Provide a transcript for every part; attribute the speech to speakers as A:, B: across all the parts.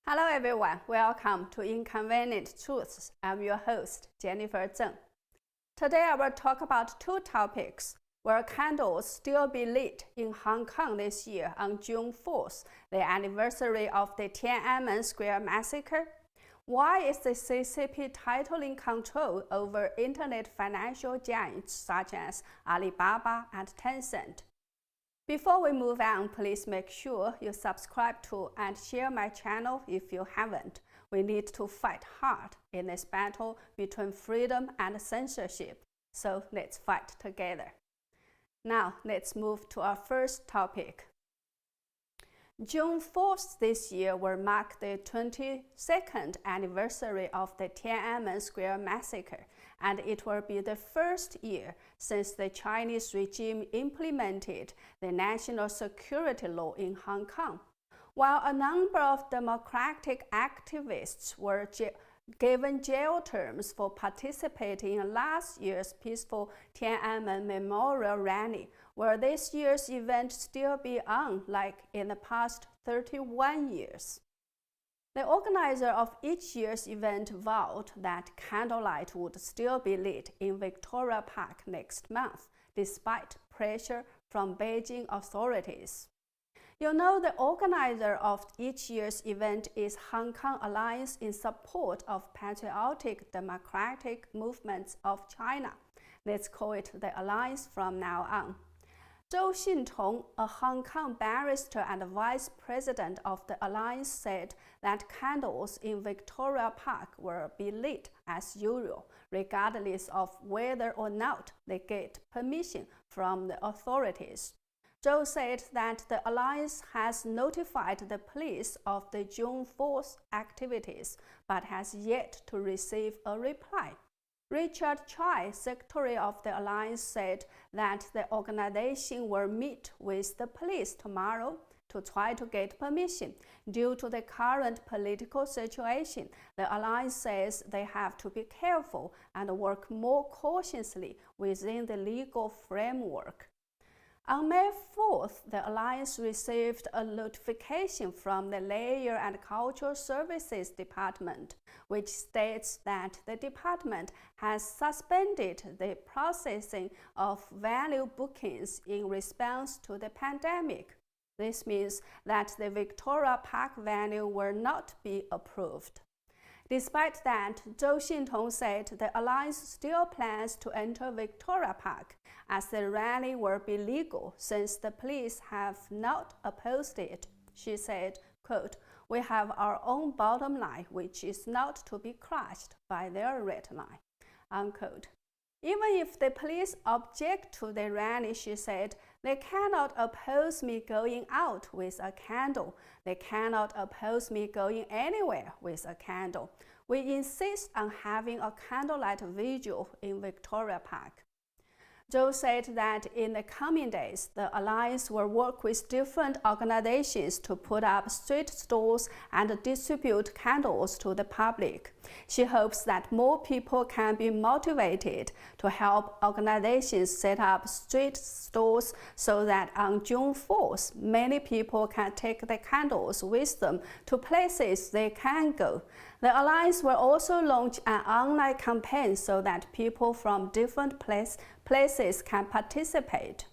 A: Hello everyone, welcome to Inconvenient Truths. I'm your host, Jennifer Zeng. Today I will talk about two topics. Will candles still be lit in Hong Kong this year on June 4th, the anniversary of the Tiananmen Square Massacre? Why is the CCP titling control over internet financial giants such as Alibaba and Tencent? Before we move on, please make sure you subscribe to and share my channel if you haven't. We need to fight hard in this battle between freedom and censorship. So let's fight together. Now let's move to our first topic. June 4th this year will mark the 22nd anniversary of the Tiananmen Square Massacre, and it will be the first year since the Chinese regime implemented the national security law in Hong Kong. While a number of democratic activists were given jail terms for participating in last year's peaceful Tiananmen Memorial Rally, will this year's event still be on like in the past 31 years? The organizer of each year's event vowed that candlelight would still be lit in Victoria Park next month, despite pressure from Beijing authorities. You know, the organizer of each year's event is Hong Kong Alliance in Support of Patriotic Democratic Movements of China. Let's call it the Alliance from now on. Zhou Xintong, a Hong Kong barrister and vice president of the Alliance, said that candles in Victoria Park will be lit as usual, regardless of whether or not they get permission from the authorities. Zhou said that the Alliance has notified the police of the June 4th activities, but has yet to receive a reply. Richard Chai, secretary of the Alliance, said that the organization will meet with the police tomorrow to try to get permission. Due to the current political situation, the Alliance says they have to be careful and work more cautiously within the legal framework. On May 4th, the Alliance received a notification from the Labour and Cultural Services Department, which states that the department has suspended the processing of venue bookings in response to the pandemic. This means that the Victoria Park venue will not be approved. Despite that, Zhou Xintong said the Alliance still plans to enter Victoria Park, as the rally will be legal since the police have not opposed it. She said, quote, "We have our own bottom line, which is not to be crushed by their red line," unquote. Even if the police object to the rally, she said, they cannot oppose me going out with a candle. They cannot oppose me going anywhere with a candle. We insist on having a candlelight vigil in Victoria Park. Zhou said that in the coming days, the Alliance will work with different organizations to put up street stalls and distribute candles to the public. She hopes that more people can be motivated to help organizations set up street stalls so that on June 4th, many people can take the candles with them to places they can go. The Alliance will also launch an online campaign so that people from different places can participate.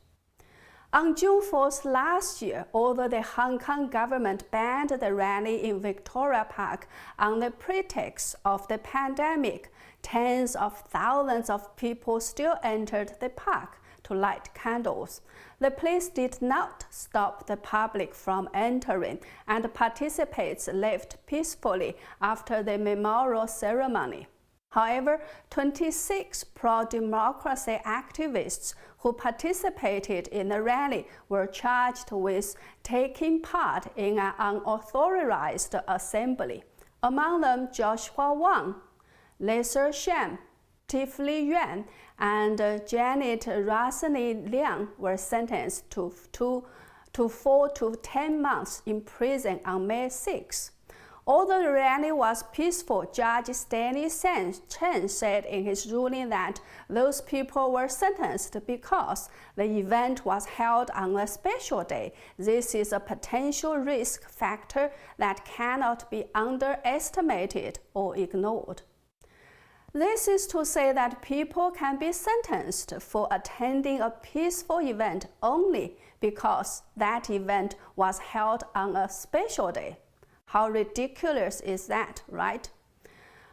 A: On June 4th last year, although the Hong Kong government banned the rally in Victoria Park on the pretext of the pandemic, tens of thousands of people still entered the park to light candles. The police did not stop the public from entering, and participants left peacefully after the memorial ceremony. However, 26 pro-democracy activists who participated in the rally were charged with taking part in an unauthorized assembly. Among them, Joshua Wong, Lisa Shan, Tiffany Yuan, and Janet Rasani Liang were sentenced to 4 to 10 months in prison on May 6. Although the rally was peaceful, Judge Stanley Chen said in his ruling that those people were sentenced because the event was held on a special day. This is a potential risk factor that cannot be underestimated or ignored. This is to say that people can be sentenced for attending a peaceful event only because that event was held on a special day. How ridiculous is that, right?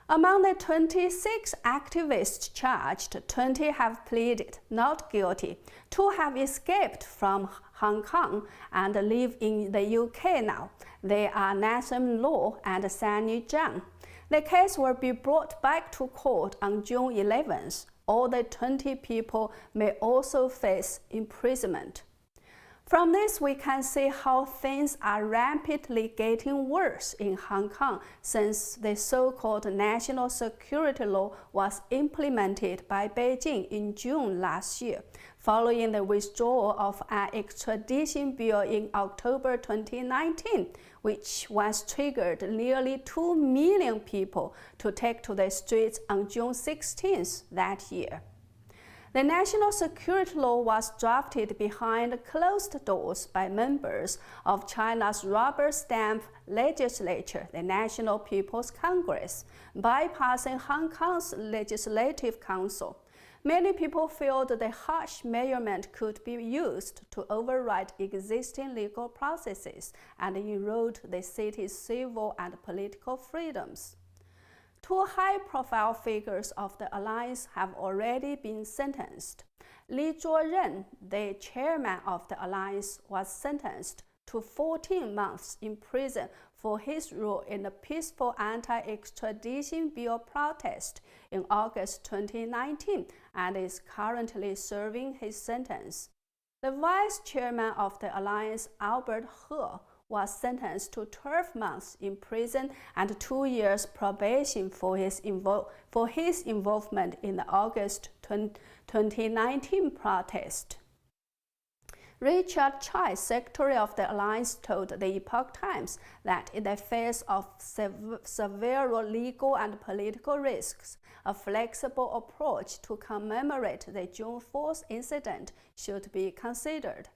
A: Among the 26 activists charged, 20 have pleaded not guilty. 2 have escaped from Hong Kong and live in the UK now. They are Nassim Law and Sunny Zhang. The case will be brought back to court on June 11th. All the 20 people may also face imprisonment. From this, we can see how things are rapidly getting worse in Hong Kong since the so-called national security law was implemented by Beijing in June last year, following the withdrawal of an extradition bill in October 2019, which was triggered nearly 2 million people to take to the streets on June 16th that year. The national security law was drafted behind closed doors by members of China's rubber stamp legislature, the National People's Congress, bypassing Hong Kong's Legislative Council. Many people feel that the harsh measurement could be used to override existing legal processes and erode the city's civil and political freedoms. 2 high-profile figures of the alliance have already been sentenced. Li Zhuoren, the chairman of the alliance, was sentenced to 14 months in prison for his role in the peaceful anti-extradition bill protest in August 2019 and is currently serving his sentence. The vice chairman of the alliance, Albert He, was sentenced to 12 months in prison and 2 years probation for his involvement in the August 2019 protest. Richard Chai, secretary of the alliance, told the Epoch Times that in the face of severe legal and political risks, a flexible approach to commemorate the June 4th incident should be considered.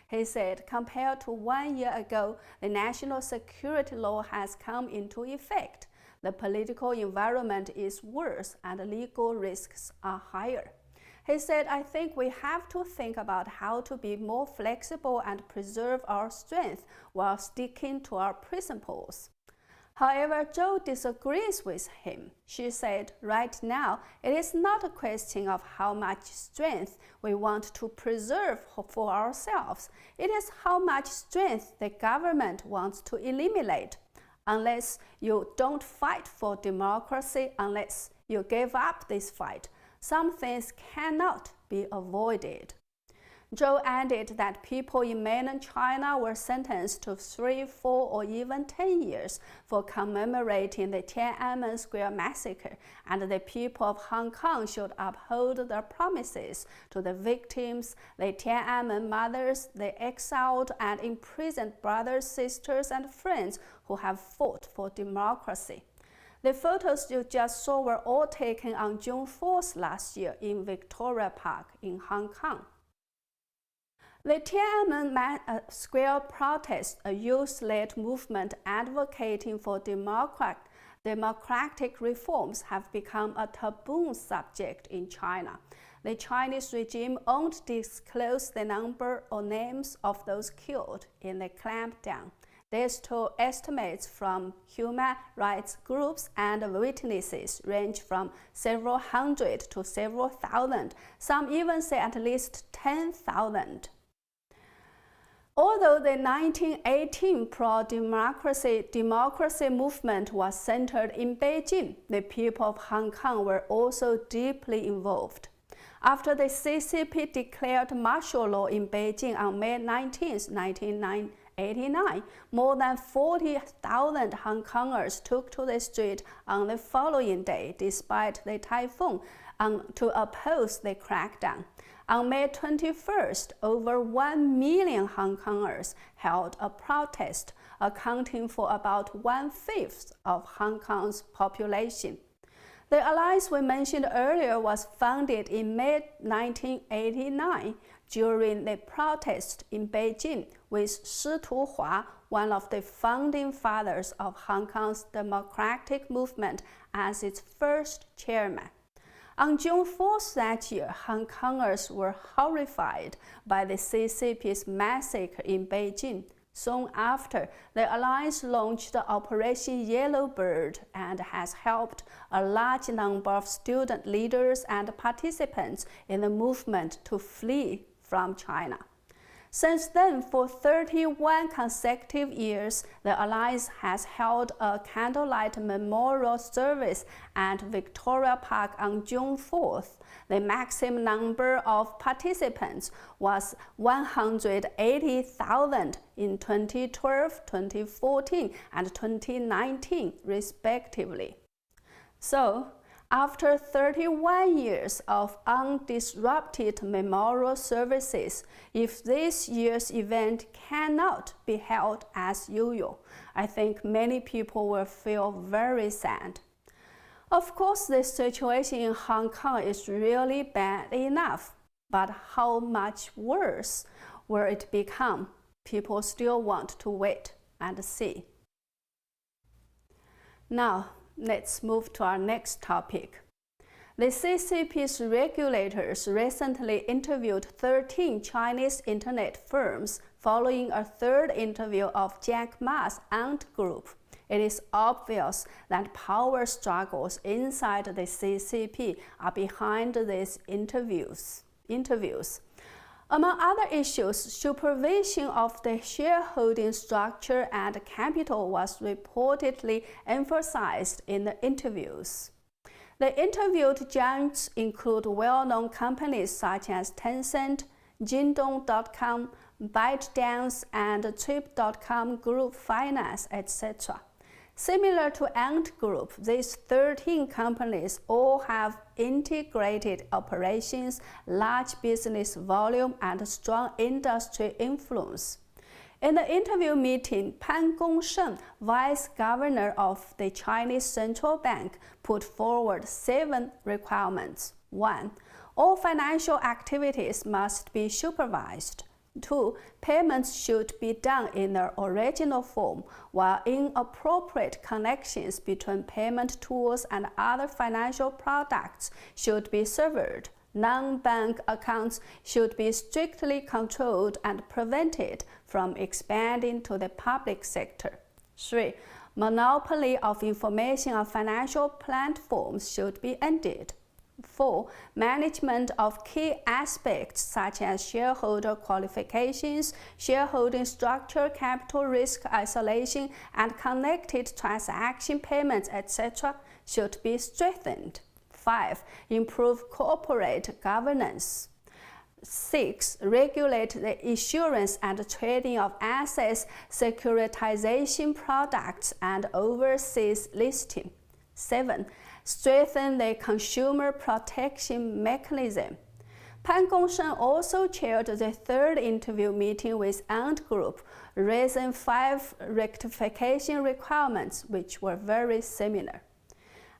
A: He said, compared to 1 year ago, the national security law has come into effect. The political environment is worse and legal risks are higher. He said, I think we have to think about how to be more flexible and preserve our strength while sticking to our principles. However, Zhou disagrees with him. She said, right now, it is not a question of how much strength we want to preserve for ourselves. It is how much strength the government wants to eliminate. Unless you don't fight for democracy, unless you give up this fight, some things cannot be avoided. Zhou added that people in mainland China were sentenced to 3, 4, or even 10 years for commemorating the Tiananmen Square massacre, and the people of Hong Kong should uphold their promises to the victims, the Tiananmen mothers, the exiled and imprisoned brothers, sisters, and friends who have fought for democracy. The photos you just saw were all taken on June 4th last year in Victoria Park in Hong Kong. The Tiananmen Square protest, a youth-led movement advocating for democratic reforms, have become a taboo subject in China. The Chinese regime won't disclose the number or names of those killed in the clampdown. These two estimates from human rights groups and witnesses range from several hundred to several thousand. Some even say at least 10,000. Although the 1918 pro-democracy movement was centered in Beijing, the people of Hong Kong were also deeply involved. After the CCP declared martial law in Beijing on May 19, 1918, 1989, more than 40,000 Hong Kongers took to the street on the following day, despite the typhoon, to oppose the crackdown. On May 21st, over 1 million Hong Kongers held a protest, accounting for about 1/5 of Hong Kong's population. The alliance we mentioned earlier was founded in May 1989 during the protest in Beijing, with Shi Tuhua, one of the founding fathers of Hong Kong's democratic movement, as its first chairman. On June 4th that year, Hong Kongers were horrified by the CCP's massacre in Beijing. Soon after, the alliance launched Operation Yellowbird and has helped a large number of student leaders and participants in the movement to flee from China. Since then, for 31 consecutive years, the Alliance has held a candlelight memorial service at Victoria Park on June 4th. The maximum number of participants was 180,000 in 2012, 2014, and 2019, respectively. So, after 31 years of undisrupted memorial services, if this year's event cannot be held as usual, I think many people will feel very sad. Of course, the situation in Hong Kong is really bad enough, but how much worse will it become? People still want to wait and see. Now, let's move to our next topic. The CCP's regulators recently interviewed 13 Chinese internet firms following a third interview of Jack Ma's Ant Group. It is obvious that power struggles inside the CCP are behind these interviews. Among other issues, supervision of the shareholding structure and capital was reportedly emphasized in the interviews. The interviewed giants include well-known companies such as Tencent, Jingdong.com, ByteDance, and Trip.com Group Finance, etc. Similar to Ant Group, these 13 companies all have integrated operations, large business volume, and strong industry influence. In the interview meeting, Pan Gongsheng, vice governor of the Chinese Central Bank, put forward 7 requirements. 1. All financial activities must be supervised. 2. Payments should be done in their original form, while inappropriate connections between payment tools and other financial products should be severed. Non-bank accounts should be strictly controlled and prevented from expanding to the public sector. 3. Monopoly of information on financial platforms should be ended. 4. Management of key aspects such as shareholder qualifications, shareholding structure, capital risk isolation, and connected transaction payments, etc. should be strengthened. 5. Improve corporate governance. 6. Regulate the issuance and trading of assets, securitization products, and overseas listing. 7. Strengthen the consumer protection mechanism. Pan Gongsheng also chaired the third interview meeting with Ant Group, raising 5 rectification requirements which were very similar.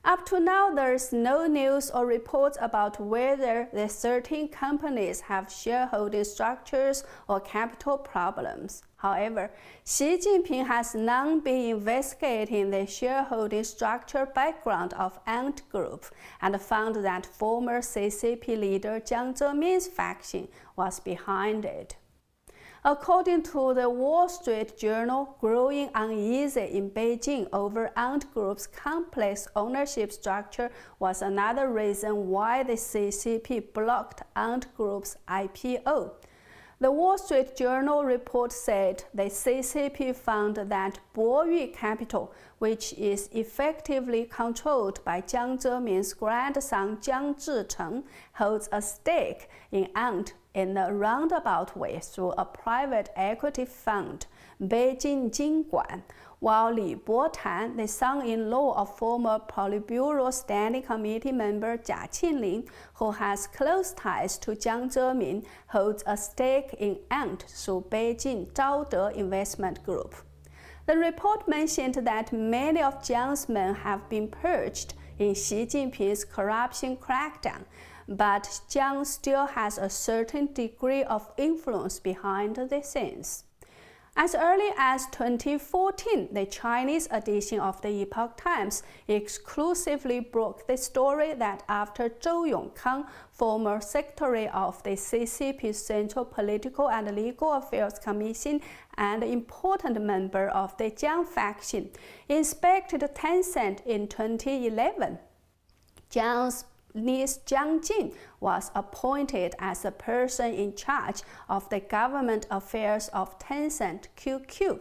A: Up to now, there is no news or reports about whether the 13 companies have shareholding structures or capital problems. However, Xi Jinping has long been investigating the shareholding structure background of Ant Group and found that former CCP leader Jiang Zemin's faction was behind it. According to the Wall Street Journal, growing uneasy in Beijing over Ant Group's complex ownership structure was another reason why the CCP blocked Ant Group's IPO. The Wall Street Journal report said the CCP found that Boyu Capital, which is effectively controlled by Jiang Zemin's grandson Jiang Zhicheng, holds a stake in Ant in a roundabout way through a private equity fund, Beijing Jingguan, while Li Botan, the son-in-law of former Politburo Standing Committee member Jia Qinling, who has close ties to Jiang Zemin, holds a stake in Ant through Beijing Zhaode Investment Group. The report mentioned that many of Jiang's men have been purged in Xi Jinping's corruption crackdown, but Jiang still has a certain degree of influence behind the scenes. As early as 2014, the Chinese edition of the Epoch Times exclusively broke the story that after Zhou Yongkang, former secretary of the CCP's Central Political and Legal Affairs Commission and important member of the Jiang faction, inspected Tencent in 2011, Jiang's niece Jiang Jin was appointed as the person in charge of the government affairs of Tencent QQ.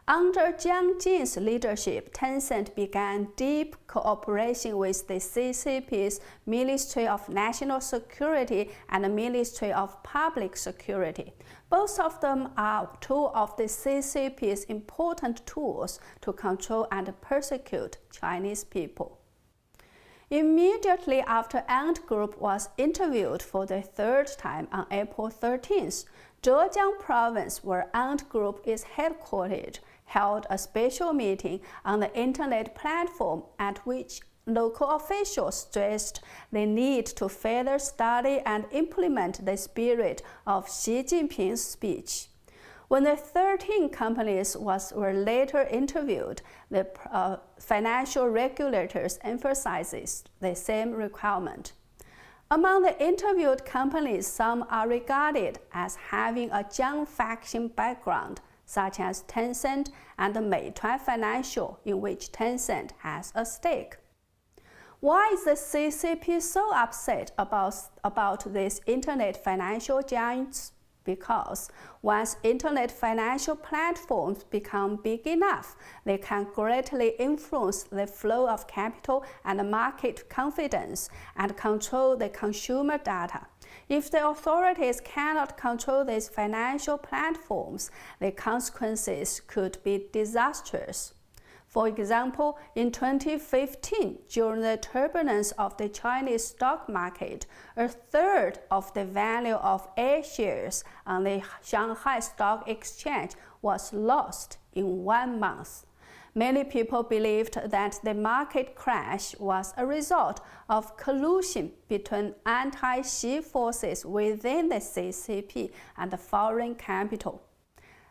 A: Under Jiang Jin's leadership, Tencent began deep cooperation with the CCP's Ministry of National Security and the Ministry of Public Security. Both of them are two of the CCP's important tools to control and persecute Chinese people. Immediately after Ant Group was interviewed for the third time on April 13th, Zhejiang Province, where Ant Group is headquartered, held a special meeting on the internet platform at which local officials stressed the need to further study and implement the spirit of Xi Jinping's speech. When the 13 companies were later interviewed, the financial regulators emphasized the same requirement. Among the interviewed companies, some are regarded as having a Jiang faction background, such as Tencent and Meituan Financial, in which Tencent has a stake. Why is the CCP so upset about these internet financial giants? Because once internet financial platforms become big enough, they can greatly influence the flow of capital and market confidence and control the consumer data. If the authorities cannot control these financial platforms, the consequences could be disastrous. For example, in 2015, during the turbulence of the Chinese stock market, a third of the value of A shares on the Shanghai Stock Exchange was lost in 1 month. Many people believed that the market crash was a result of collusion between anti-Xi forces within the CCP and foreign capital.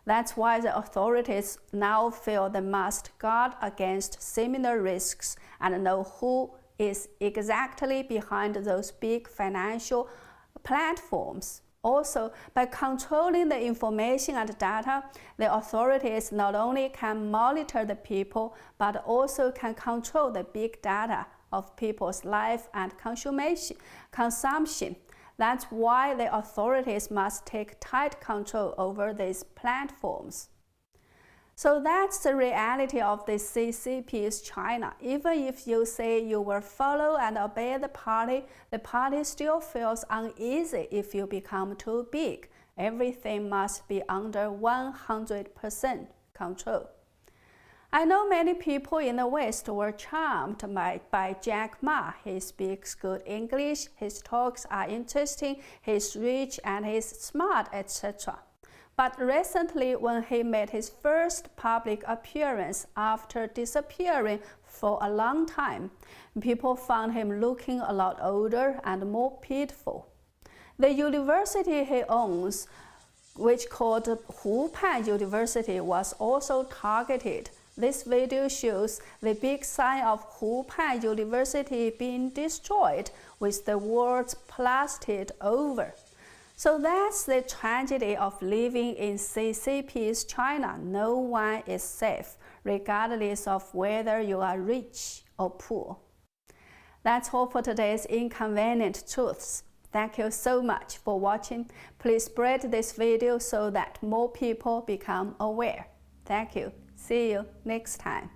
A: That's why the authorities now feel they must guard against similar risks and know who is exactly behind those big financial platforms. Also, by controlling the information and data, the authorities not only can monitor the people, but also can control the big data of people's life and consumption. That's why the authorities must take tight control over these platforms. So that's the reality of the CCP's China. Even if you say you will follow and obey the party still feels uneasy if you become too big. Everything must be under 100% control. I know many people in the West were charmed by Jack Ma. He speaks good English, his talks are interesting, he's rich and he's smart, etc. But recently, when he made his first public appearance after disappearing for a long time, people found him looking a lot older and more pitiful. The university he owns, which called Hupan University, was also targeted. This video shows the big sign of Hupan University being destroyed with the words plastered over. So that's the tragedy of living in CCP's China. No one is safe, regardless of whether you are rich or poor. That's all for today's Inconvenient Truths. Thank you so much for watching. Please spread this video so that more people become aware. Thank you. See you next time.